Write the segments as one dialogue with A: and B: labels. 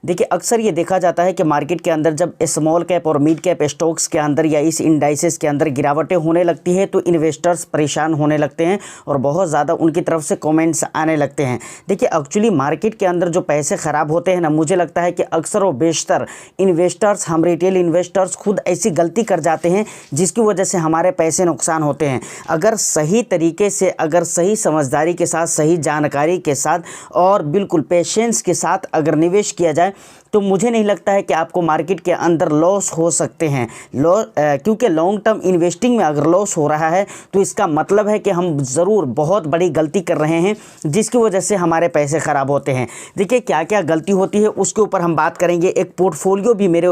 A: देखिए अक्सर ये देखा जाता है कि मार्केट के अंदर जब स्मॉल कैप और मिड कैप स्टॉक्स के अंदर या इस इंडाइसेस के अंदर गिरावटें होने लगती है तो इन्वेस्टर्स परेशान होने लगते हैं और बहुत ज़्यादा उनकी तरफ से कमेंट्स आने लगते हैं। देखिए एक्चुअली मार्केट के अंदर जो पैसे ख़राब होते हैं ना, मुझे लगता है कि अक्सर व बेशतर इन्वेस्टर्स, हम रिटेल इन्वेस्टर्स खुद ऐसी गलती कर जाते हैं जिसकी वजह से हमारे पैसे नुकसान होते हैं। अगर सही तरीके से, अगर सही समझदारी के साथ, सही जानकारी के साथ और बिल्कुल पेशेंस के साथ अगर निवेश किया जाए तो मुझे नहीं लगता है कि आपको मार्केट के अंदर लॉस हो सकते हैं। क्योंकि लॉन्ग टर्म इन्वेस्टिंग में अगर लॉस हो रहा है तो इसका मतलब है कि हम ज़रूर बहुत बड़ी गलती कर रहे हैं जिसकी वजह से हमारे पैसे ख़राब होते हैं। देखिए क्या क्या गलती होती है उसके ऊपर हम बात करेंगे। एक पोर्टफोलियो भी मेरे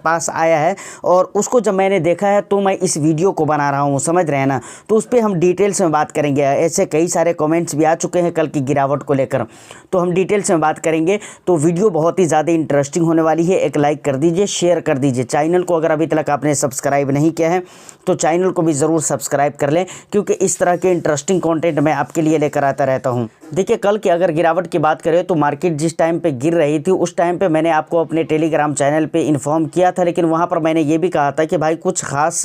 A: पास आया है और उसको जब मैंने देखा है तो मैं इस वीडियो को बना रहा हूँ, समझ रहे हैं ना। तो उस पर हम डिटेल्स में बात करेंगे। ऐसे कई सारे कमेंट्स भी आ चुके हैं कल की गिरावट को लेकर, तो हम डिटेल्स में बात करेंगे। तो वीडियो बहुत ही ज़्यादा इंटरेस्टिंग होने वाली है। एक लाइक कर दीजिए, शेयर कर दीजिए। चैनल को अगर अभी तक आपने सब्सक्राइब नहीं किया है तो चैनल को भी ज़रूर सब्सक्राइब कर लें, क्योंकि इस तरह के इंटरेस्टिंग कंटेंट मैं आपके लिए लेकर आता रहता हूं। देखिए कल की अगर गिरावट की बात करें तो मार्केट जिस टाइम पे गिर रही थी उस टाइम पे मैंने आपको अपने टेलीग्राम चैनल पे इन्फॉर्म किया था, लेकिन वहां पर मैंने ये भी कहा था कि भाई कुछ खास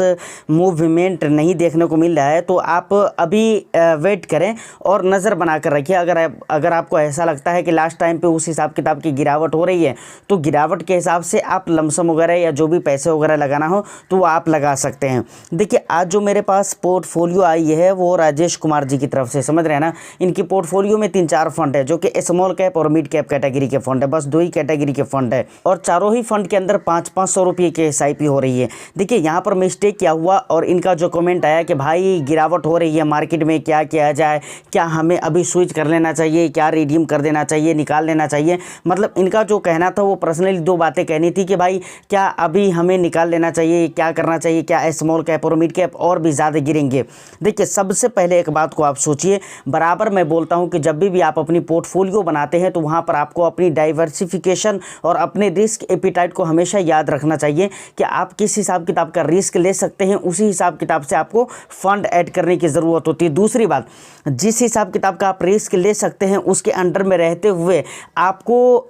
A: मूवमेंट नहीं देखने को मिल रहा है, तो आप अभी वेट करें और नज़र बना कर रखिए। अगर आपको ऐसा लगता है कि लास्ट टाइम पे उस हिसाब किताब की गिरावट हो रही है तो गिरावट के हिसाब से आप लमसम वगैरह या जो भी पैसे वगैरह लगाना हो तो वो आप लगा सकते हैं। देखिए आज जो मेरे पास पोर्टफोलियो आई है वो राजेश कुमार जी की तरफ से, समझ रहे हैं ना। इनकी पोर्टफोलियो में 3-4 फंड है जो कि स्मॉल कैप और मिड कैप कैटेगरी के फंड है, बस 2 ही कैटेगरी के फंड है और चारों ही फंड के अंदर 500-500 रुपये की SIP हो रही है। देखिए यहाँ पर मिस्टेक क्या हुआ और इनका जो कमेंट आया कि भाई गिरावट हो रही है मार्केट में, क्या किया जाए, क्या हमें अभी स्विच कर लेना चाहिए, क्या रिडीम कर देना चाहिए, निकाल लेना चाहिए। मतलब इनका जो कहना था वो पर्सनली 2 बातें कहनी थी कि भाई क्या अभी हमें निकाल लेना चाहिए, क्या करना चाहिए, क्या स्मॉल कैप और मिड कैप और भी ज़्यादा गिरेंगे। देखिए सबसे पहले एक बात को आप सोचिए, बराबर मैं बोलता हूं कि जब भी आप अपनी पोर्टफोलियो बनाते हैं तो वहां पर आपको अपनी डाइवर्सिफिकेशन और अपने रिस्क एपिटाइट को हमेशा याद रखना चाहिए कि आप किस हिसाब किताब का रिस्क ले सकते हैं, उसी हिसाब किताब से आपको फंड ऐड करने की ज़रूरत होती है। दूसरी बात, जिस हिसाब किताब का आप रिस्क ले सकते हैं उसके अंडर में रहते हुए आपको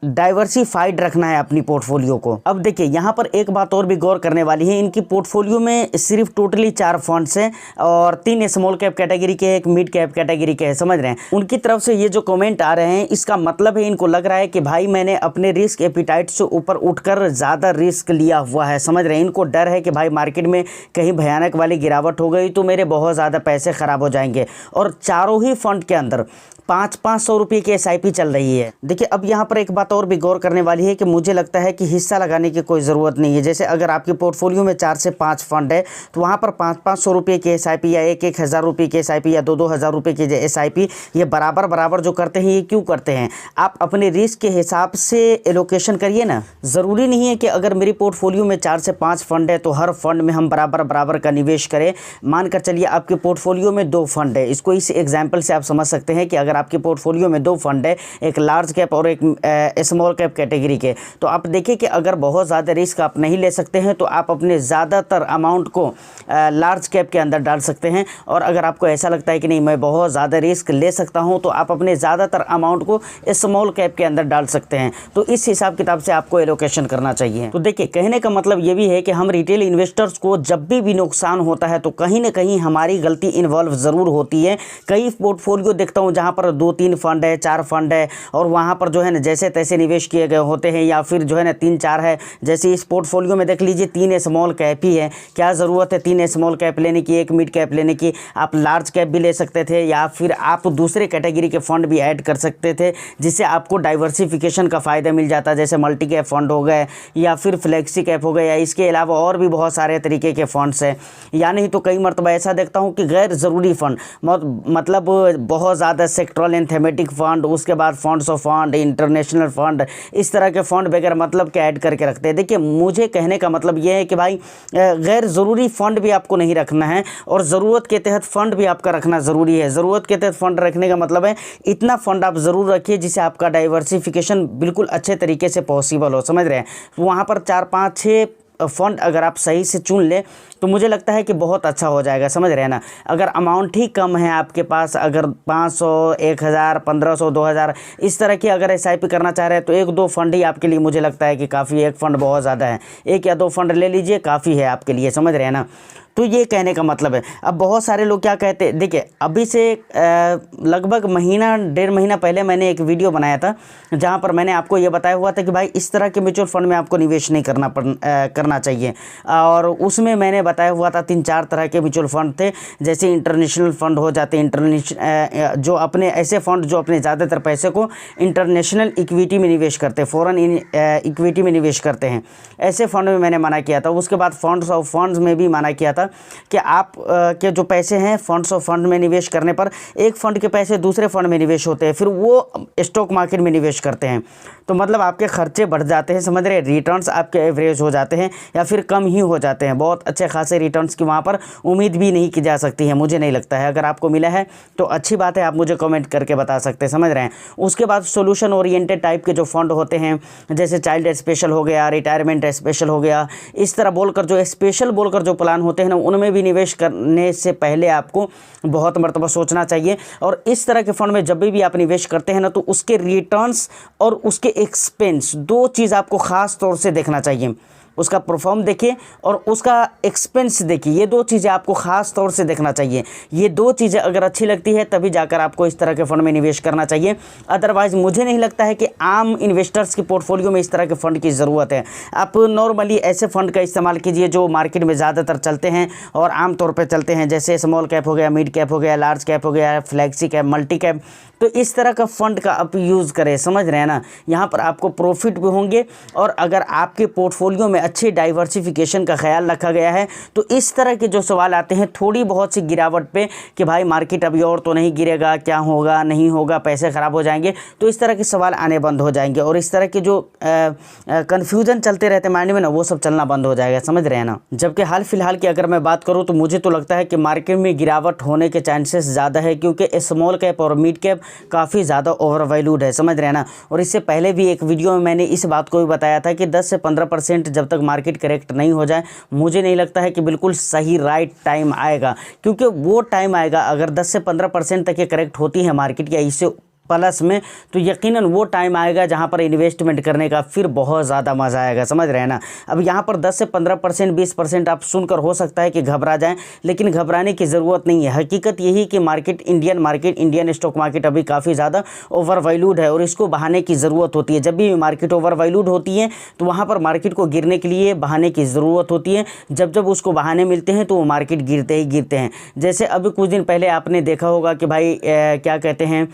A: डाइवर्सिफाइड रखना है अपनी पोर्टफोलियो को। अब देखिए यहाँ पर एक बात और भी गौर करने वाली है, इनकी पोर्टफोलियो में सिर्फ टोटली 4 फंड्स हैं और 3 स्मॉल कैप कैटेगरी के, 1 मिड कैप कैटेगरी के है, समझ रहे हैं। उनकी तरफ से ये जो कमेंट आ रहे हैं इसका मतलब है इनको लग रहा है कि भाई मैंने अपने रिस्क एपिटाइट से ऊपर उठकर ज़्यादा रिस्क लिया हुआ है, समझ रहे हैं। इनको डर है कि भाई मार्केट में कहीं भयानक वाली गिरावट हो गई तो मेरे बहुत ज़्यादा पैसे ख़राब हो जाएंगे। और चारों ही फंड के अंदर 500-500 रुपये की SIP चल रही है। देखिए अब यहाँ पर एक बात और भी गौर करने वाली है कि मुझे लगता है कि हिस्सा लगाने की कोई ज़रूरत नहीं है। जैसे अगर आपकी पोर्टफोलियो में 4 से 5 फंड है तो वहाँ पर 500-500 रुपये की SIP या 1-1 हज़ार रुपये की SIP या 2-2 हज़ार रुपये की SIP ये बराबर जो करते हैं। ये क्यों करते हैं? आप अपने रिस्क के हिसाब से एलोकेशन करिए ना। ज़रूरी नहीं है कि अगर मेरी पोर्टफोलियो में 4 से 5 फंड है तो हर फंड में हम बराबर का निवेश करें। मानकर चलिए आपके पोर्टफोलियो में 2 फंड है, इसको इस एग्जाम्पल से आप समझ सकते हैं कि अगर आपके पोर्टफोलियो में 2 फंड है, एक लार्ज कैप और एक स्मॉल कैप कैटेगरी के, तो आप देखिए कि अगर बहुत ज़्यादा रिस्क आप नहीं ले सकते हैं तो आप अपने ज़्यादातर अमाउंट को लार्ज कैप के अंदर डाल सकते हैं। और अगर आपको ऐसा लगता है कि नहीं मैं बहुत ज़्यादा रिस्क ले सकता हूं तो आप अपने ज़्यादातर अमाउंट को स्मॉल कैप के अंदर डाल सकते हैं। तो इस हिसाब किताब से आपको एलोकेशन करना चाहिए। तो देखिए कहने का मतलब ये भी है कि हम रिटेल इन्वेस्टर्स को जब भी नुकसान होता है तो कहीं ना कहीं हमारी गलती इन्वॉल्व ज़रूर होती है। कई पोर्टफोलियो देखता हूँ जहाँ पर 2-3 फंड है, 4 फंड है और वहाँ पर जो है ना जैसे तैसे निवेश किए गए होते हैं, या फिर जो है ना 3-4 है। जैसे इस पोर्टफोलियो में देख लीजिए 3 स्मॉल कैप ही है, क्या ज़रूरत है 3 स्मॉल कैप लेने की, 1 मिड कैप लेने की? आप लार्ज कैप भी ले सकते थे या फिर आप दूसरे कैटेगरी के फंड भी ऐड कर सकते थे जिससे आपको डाइवर्सिफिकेशन का फ़ायदा मिल जाता, जैसे मल्टी कैप फंड हो गए या फिर फ्लेक्सी कैप हो गए, या इसके अलावा और भी बहुत सारे तरीके के फंड्स हैं। या नहीं तो कई मरतबा ऐसा देखता हूँ कि गैर ज़रूरी फंड, मतलब बहुत ज़्यादा सेक्टरल एंड थेमेटिक फंड, उसके बाद funds of fund, international fund, इस तरह के फंड बगैर मतलब के ऐड करके रखते हैं। देखिए मुझे कहने का मतलब ये है कि भाई गैर ज़रूरी फंड भी आपको नहीं रखना है और ज़रूरत के तहत फंड भी आपका रखना ज़रूरी है। ज़रूरत के तहत फंड रखने का मतलब है इतना फंड आप ज़रूर रखिए जिससे आपका डाइवर्सिफिकेशन बिल्कुल अच्छे तरीके से पॉसिबल हो, समझ रहे हैं। वहाँ पर 4-5-6 फ़ंड अगर आप सही से चुन लें तो मुझे लगता है कि बहुत अच्छा हो जाएगा, समझ रहे हैं ना। अगर अमाउंट ही कम है आपके पास, अगर 500, 1000, 1500, 2000 इस तरह की अगर SIP करना चाह रहे हैं तो 1-2 फंड ही आपके लिए मुझे लगता है कि काफ़ी, एक फ़ंड बहुत ज़्यादा है, 1 या 2 फंड ले लीजिए, काफ़ी है आपके लिए, समझ रहे हैं ना। तो ये कहने का मतलब है। अब बहुत सारे लोग क्या कहते हैं, देखिए अभी से लगभग महीना 1.5 महीना पहले मैंने एक वीडियो बनाया था जहां पर मैंने आपको ये बताया हुआ था कि भाई इस तरह के म्यूचुअल फंड में आपको निवेश नहीं करना चाहिए। और उसमें मैंने बताया हुआ था 3-4 तरह के म्यूचुअल फंड थे, जैसे इंटरनेशनल फंड हो जाते हैं, जो अपने ऐसे फंड जो अपने ज़्यादातर पैसे को इंटरनेशनल इक्विटी में निवेश करते हैं, फॉरेन इक्विटी में निवेश करते हैं, ऐसे फंड में मैंने मना किया था। उसके बाद फंड्स ऑफ फंड्स में भी मना किया था कि आप के जो पैसे हैं फंड्स ऑफ फंड में निवेश करने पर एक फंड के पैसे दूसरे फंड में निवेश होते हैं, फिर वो स्टॉक मार्केट में निवेश करते हैं, तो मतलब आपके खर्चे बढ़ जाते हैं, समझ रहे, रिटर्न्स आपके एवरेज हो जाते हैं या फिर कम ही हो जाते हैं। बहुत अच्छे खासे रिटर्न्स की वहाँ पर उम्मीद भी नहीं की जा सकती है, मुझे नहीं लगता है। अगर आपको मिला है तो अच्छी बात है, आप मुझे कमेंट करके बता सकते हैं, समझ रहे हैं। उसके बाद सोल्यूशन ओरिएंटेड टाइप के जो फंड होते हैं, जैसे चाइल्ड स्पेशल हो गया, रिटायरमेंट स्पेशल हो गया, इस तरह बोलकर जो स्पेशल बोलकर जो प्लान होते हैं ना, उनमें भी निवेश करने से पहले आपको बहुत मर्तबा सोचना चाहिए। और इस तरह के फंड में जब भी आप निवेश करते हैं ना, तो उसके रिटर्न्स और उसके एक्सपेंस, 2 चीज़ आपको ख़ास तौर से देखना चाहिए। उसका परफॉर्म देखिए और उसका एक्सपेंस देखिए, ये 2 चीज़ें आपको ख़ास तौर से देखना चाहिए। ये 2 चीज़ें अगर अच्छी लगती है तभी जाकर आपको इस तरह के फ़ंड में निवेश करना चाहिए। अदरवाइज़ मुझे नहीं लगता है कि आम इन्वेस्टर्स के पोर्टफोलियो में इस तरह के फ़ंड की ज़रूरत है। आप नॉर्मली ऐसे फ़ंड का इस्तेमाल कीजिए जो मार्केट में ज़्यादातर चलते हैं और आम तौर पर चलते हैं, जैसे स्मॉल कैप हो गया, मिड कैप हो गया, लार्ज कैप हो गया, फ्लैक्सी कैप, मल्टी कैप। तो इस तरह का फ़ंड का आप यूज़ करें, समझ रहे हैं ना। यहाँ पर आपको प्रॉफिट भी होंगे और अगर आपके पोर्टफोलियो में अच्छी डाइवर्सिफिकेशन का ख्याल रखा गया है तो इस तरह के जो सवाल आते हैं थोड़ी बहुत सी गिरावट पे कि भाई मार्केट अभी और तो नहीं गिरेगा, क्या होगा, नहीं होगा, पैसे ख़राब हो जाएंगे, तो इस तरह के सवाल आने बंद हो जाएंगे और इस तरह के जो कन्फ्यूज़न चलते रहते हैं माइंड में ना, वो सब चलना बंद हो जाएगा, समझ रहे हैं ना। जबकि हाल फिलहाल की अगर मैं बात करूँ तो मुझे तो लगता है कि मार्केट में गिरावट होने के चांसेस ज़्यादा है, क्योंकि स्मॉल कैप और मिड कैप काफ़ी ज़्यादा ओवर वैल्यूड है, समझ रहे हैं ना। और इससे पहले भी एक वीडियो में मैंने इस बात को भी बताया था कि 10 से 15% जब तक मार्केट करेक्ट नहीं हो जाए, मुझे नहीं लगता है कि बिल्कुल सही राइट टाइम आएगा, क्योंकि वो टाइम आएगा अगर 10 से 15% तक ये करेक्ट होती है मार्केट या इससे प्लस में, तो यकीनन वो टाइम आएगा जहां पर इन्वेस्टमेंट करने का फिर बहुत ज़्यादा मज़ा आएगा, समझ रहे हैं ना। अब यहां पर 10 से 15%, 20% आप सुनकर हो सकता है कि घबरा जाएं, लेकिन घबराने की ज़रूरत नहीं है। हकीकत यही कि इंडियन स्टॉक मार्केट अभी काफ़ी ज़्यादा ओवर वैल्यूड है और इसको बहाने की ज़रूरत होती है। जब भी मार्केट ओवर वैल्यूड होती है तो वहाँ पर मार्केट को गिरने के लिए बहाने की ज़रूरत होती है। जब जब उसको बहाने मिलते हैं तो वो मार्केट गिरते ही गिरते हैं। जैसे अभी कुछ दिन पहले आपने देखा होगा कि भाई क्या कहते हैं,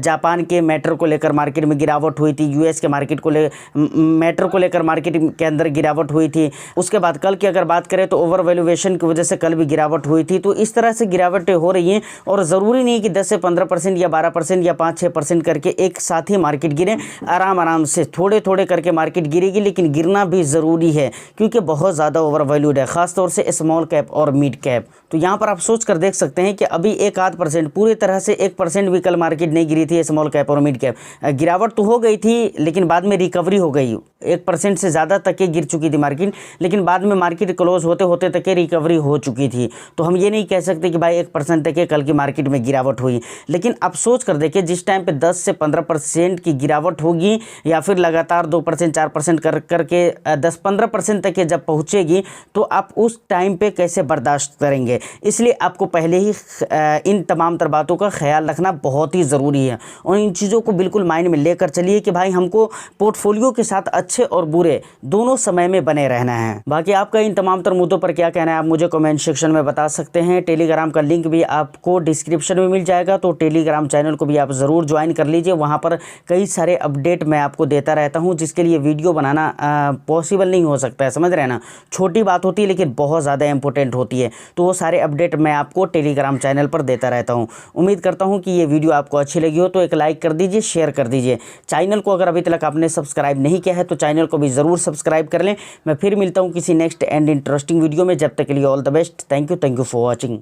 A: जापान के मैटर को लेकर मार्केट में गिरावट हुई थी, यूएस के मैटर को लेकर मार्केट के अंदर गिरावट हुई थी। उसके बाद कल की अगर बात करें तो ओवर वैल्यूएशन की वजह से कल भी गिरावट हुई थी। तो इस तरह से गिरावटें हो रही हैं और ज़रूरी नहीं कि 10 से 15% या 12% या 5-6% करके एक साथ ही मार्केट गिरे। आराम से थोड़े थोड़े करके मार्केट गिरेगी, लेकिन गिरना भी ज़रूरी है क्योंकि बहुत ज़्यादा ओवर वैल्यूड है, ख़ासतौर से स्मॉल कैप और मिड कैप। तो यहाँ पर आप सोच कर देख सकते हैं कि अभी 1-8% पूरी तरह से 1% भी कल मार्केट नहीं गिरी थी। स्मॉल कैप और मिड कैप गिरावट तो हो गई थी, लेकिन बाद में रिकवरी हो गई। 1% से ज़्यादा तक के गिर चुकी थी मार्केट, लेकिन बाद में मार्केट क्लोज होते होते तक के रिकवरी हो चुकी थी। तो हम ये नहीं कह सकते कि भाई 1% तक के कल की मार्केट में गिरावट हुई। लेकिन आप सोच कर देखिए, जिस टाइम पे 10 से 15% की गिरावट होगी या फिर लगातार 2% 4% करके 10-15% तक के जब पहुँचेगी, तो आप उस टाइम पे कैसे बर्दाश्त करेंगे। इसलिए आपको पहले ही इन तमाम तर बातों का ख्याल रखना बहुत ही ज़रूरी है और इन चीज़ों को बिल्कुल माइंड में लेकर चलिए कि भाई हमको पोर्टफोलियो के साथ अच्छे और बुरे दोनों समय में बने रहना है। बाकी आपका इन तमाम तर मुद्दों पर क्या कहना है आप मुझे कमेंट सेक्शन में बता सकते हैं। टेलीग्राम का लिंक भी आपको डिस्क्रिप्शन में मिल जाएगा, तो टेलीग्राम चैनल को भी आप ज़रूर ज्वाइन कर लीजिए। वहाँ पर कई सारे अपडेट मैं आपको देता रहता हूँ, जिसके लिए वीडियो बनाना पॉसिबल नहीं हो सकता है, समझ रहे हैं ना। छोटी बात होती है लेकिन बहुत ज़्यादा इंपॉर्टेंट होती है, तो वो सारे अपडेट मैं आपको टेलीग्राम चैनल पर देता रहता हूँ। उम्मीद करता हूँ कि ये वीडियो आपको अच्छी लगी हो तो एक लाइक कर दीजिए, शेयर कर दीजिए। चैनल को अगर अभी तक आपने सब्सक्राइब नहीं किया है तो चैनल को भी ज़रूर सब्सक्राइब कर लें। मैं फिर मिलता हूँ किसी नेक्स्ट एंड इंटरेस्टिंग वीडियो में। जब तक के लिए all the best. Thank you for watching.